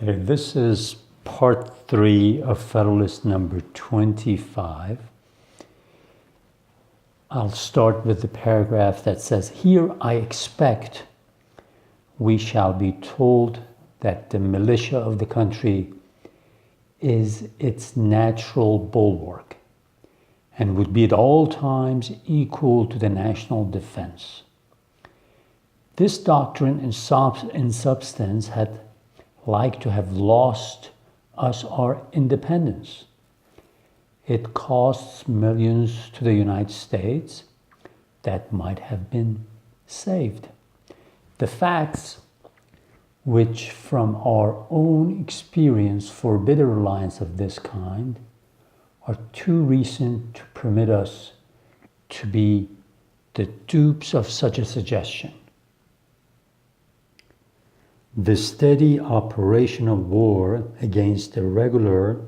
Okay, this is part 3 of Federalist number 25. I'll start with the paragraph that says, "Here I expect we shall be told that the militia of the country is its natural bulwark and would be at all times equal to the national defense. This doctrine in substance had like to have lost us our independence. It costs millions to the United States that might have been saved. The facts which from our own experience forbid a reliance of this kind are too recent to permit us to be the dupes of such a suggestion. The steady operation of war against a regular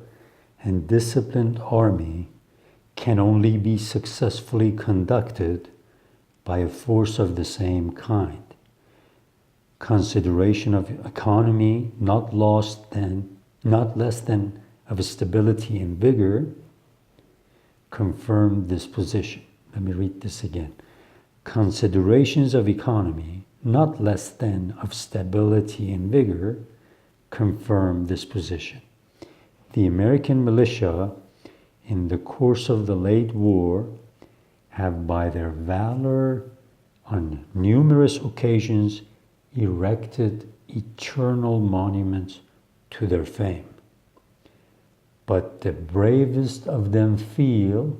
and disciplined army can only be successfully conducted by a force of the same kind. Consideration of economy not less than of stability and vigor confirm this position." Let me read this again. Considerations of economy not less than of stability and vigor confirm this position. The American militia in the course of the late war have by their valor on numerous occasions erected eternal monuments to their fame. But the bravest of them feel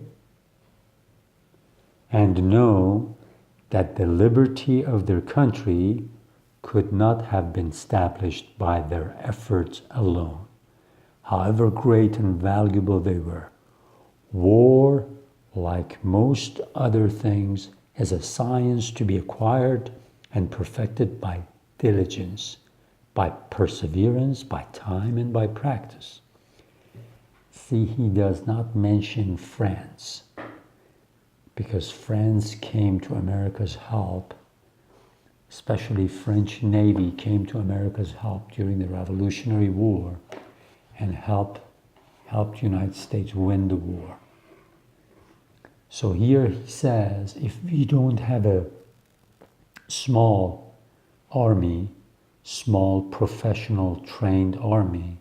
and know that the liberty of their country could not have been established by their efforts alone, however great and valuable they were. War, like most other things, is a science to be acquired and perfected by diligence, by perseverance, by time, and by practice. See, he does not mention France, because France came to America's help, especially French Navy came to America's help during the Revolutionary War and helped the United States win the war. So here he says, if we don't have a small army, small professional trained army,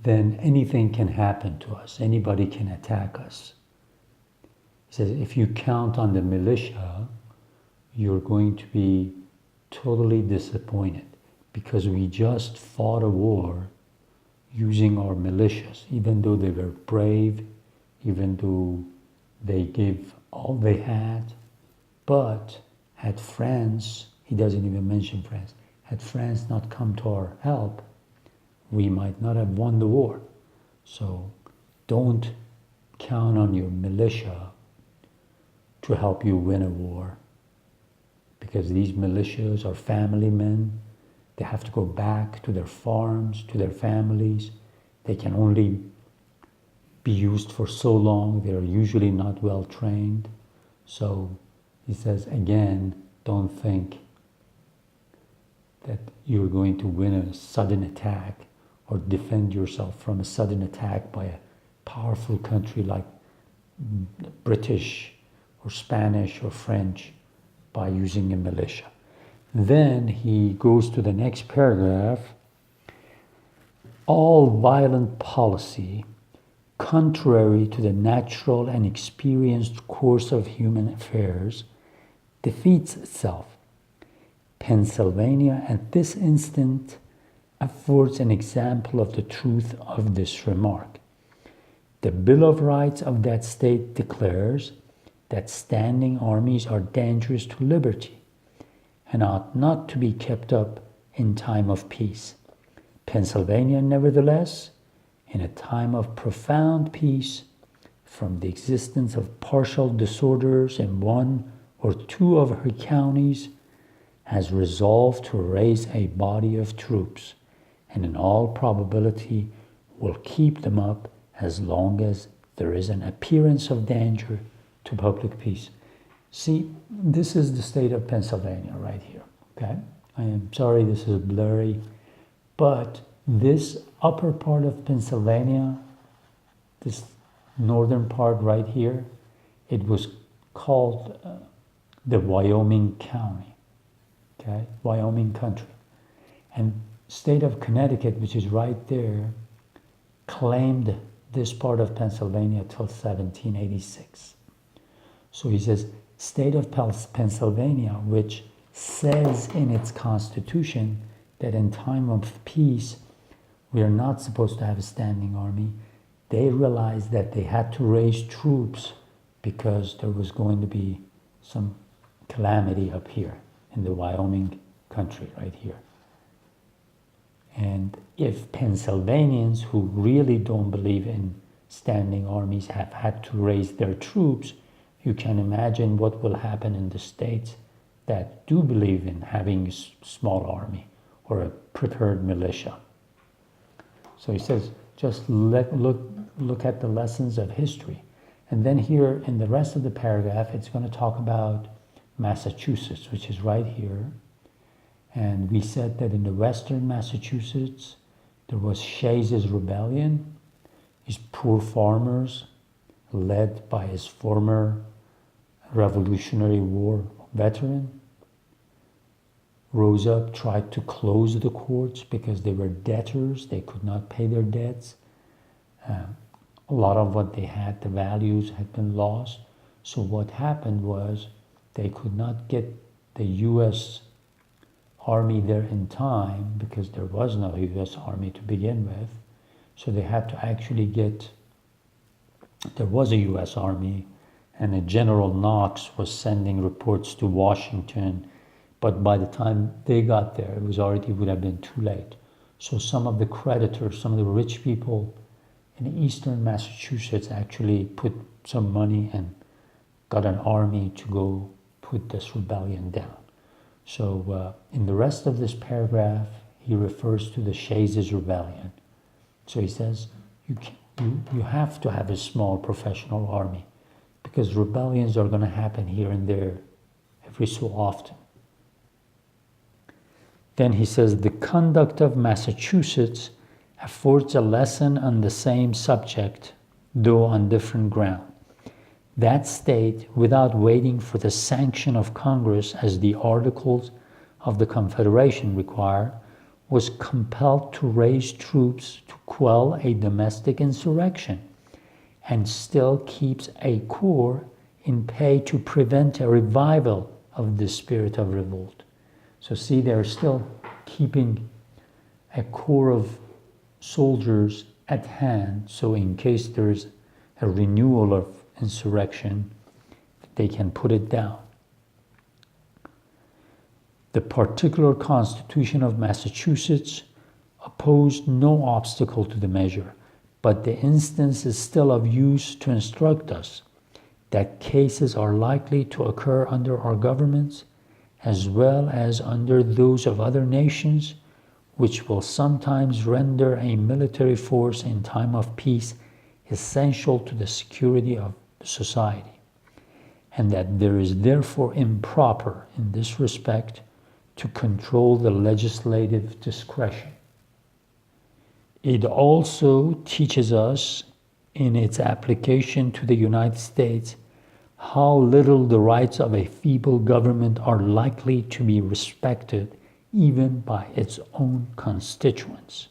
then anything can happen to us. Anybody can attack us. He says, if you count on the militia, you're going to be totally disappointed because we just fought a war using our militias, even though they were brave, even though they gave all they had. But had France, he doesn't even mention France, had France not come to our help, we might not have won the war. So don't count on your militia to help you win a war, because these militias are family men. They have to go back to their farms, to their families. They can only be used for so long. They are usually not well trained. So he says, again, don't think that you're going to win a sudden attack or defend yourself from a sudden attack by a powerful country like British or Spanish or French by using a militia. Then he goes to the next paragraph. All violent policy, contrary to the natural and experienced course of human affairs, defeats itself. Pennsylvania at this instant affords an example of the truth of this remark. The Bill of Rights of that state declares that standing armies are dangerous to liberty and ought not to be kept up in time of peace. Pennsylvania, nevertheless, in a time of profound peace, from the existence of partial disorders in one or two of her counties, has resolved to raise a body of troops, and in all probability will keep them up as long as there is an appearance of danger to public peace. See, this is the state of Pennsylvania right here, okay? I am sorry this is blurry, But this upper part of Pennsylvania, this northern part right here, it was called the Wyoming County, okay, Wyoming country. And state of Connecticut, which is right there, claimed this part of Pennsylvania till 1786. So he says, state of Pennsylvania, which says in its constitution that in time of peace, we are not supposed to have a standing army. They realized that they had to raise troops because there was going to be some calamity up here in the Wyoming country right here. And if Pennsylvanians who really don't believe in standing armies have had to raise their troops, you can imagine what will happen in the states that do believe in having a small army or a prepared militia. So he says, just look at the lessons of history. And then here in the rest of the paragraph, it's going to talk about Massachusetts, which is right here. And we said that in the western Massachusetts, there was Shays' Rebellion. These poor farmers, led by his former Revolutionary War veteran, rose up, tried to close the courts because they were debtors. They could not pay their debts. A lot of what they had, the values had been lost. So what happened was they could not get the U.S. Army there in time because there was no U.S. Army to begin with. So they had to actually there was a U.S. Army, and a General Knox was sending reports to Washington. But by the time they got there, it would have been too late. So some of the creditors, some of the rich people in eastern Massachusetts actually put some money and got an army to go put this rebellion down. So in the rest of this paragraph, he refers to the Shays' Rebellion. So he says, you have to have a small professional army because rebellions are going to happen here and there every so often. Then he says, the conduct of Massachusetts affords a lesson on the same subject, though on different ground. That state, without waiting for the sanction of Congress as the Articles of the Confederation require, was compelled to raise troops to quell a domestic insurrection, and still keeps a corps in pay to prevent a revival of the spirit of revolt. So see, they're still keeping a corps of soldiers at hand, so in case there's a renewal of insurrection, they can put it down. The particular Constitution of Massachusetts opposed no obstacle to the measure, but the instance is still of use to instruct us that cases are likely to occur under our governments as well as under those of other nations, which will sometimes render a military force in time of peace essential to the security of society, and that there is therefore improper in this respect to control the legislative discretion. It also teaches us in its application to the United States how little the rights of a feeble government are likely to be respected even by its own constituents.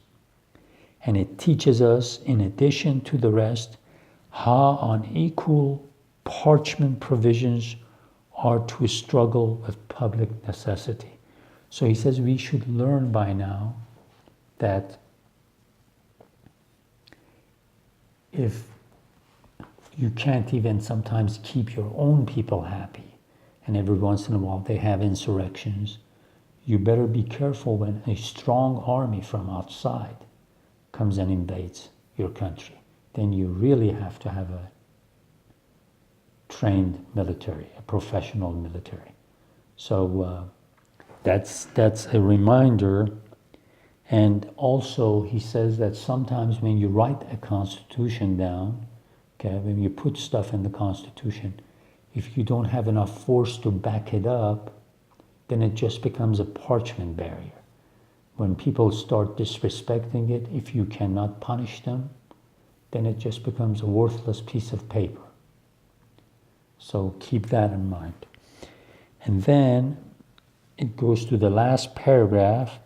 And it teaches us, in addition to the rest, how unequal parchment provisions are to struggle with public necessity. So he says we should learn by now that if you can't even sometimes keep your own people happy, and every once in a while they have insurrections, you better be careful when a strong army from outside comes and invades your country. Then you really have to have a trained military, a professional military. So that's a reminder. And also he says that sometimes when you write a constitution down, okay, when you put stuff in the Constitution, if you don't have enough force to back it up, then it just becomes a parchment barrier. When people start disrespecting it, if you cannot punish them, then it just becomes a worthless piece of paper. So keep that in mind. And then it goes to the last paragraph.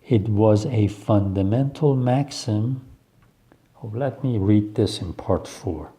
It was a fundamental maxim. Oh, let me read this in part 4.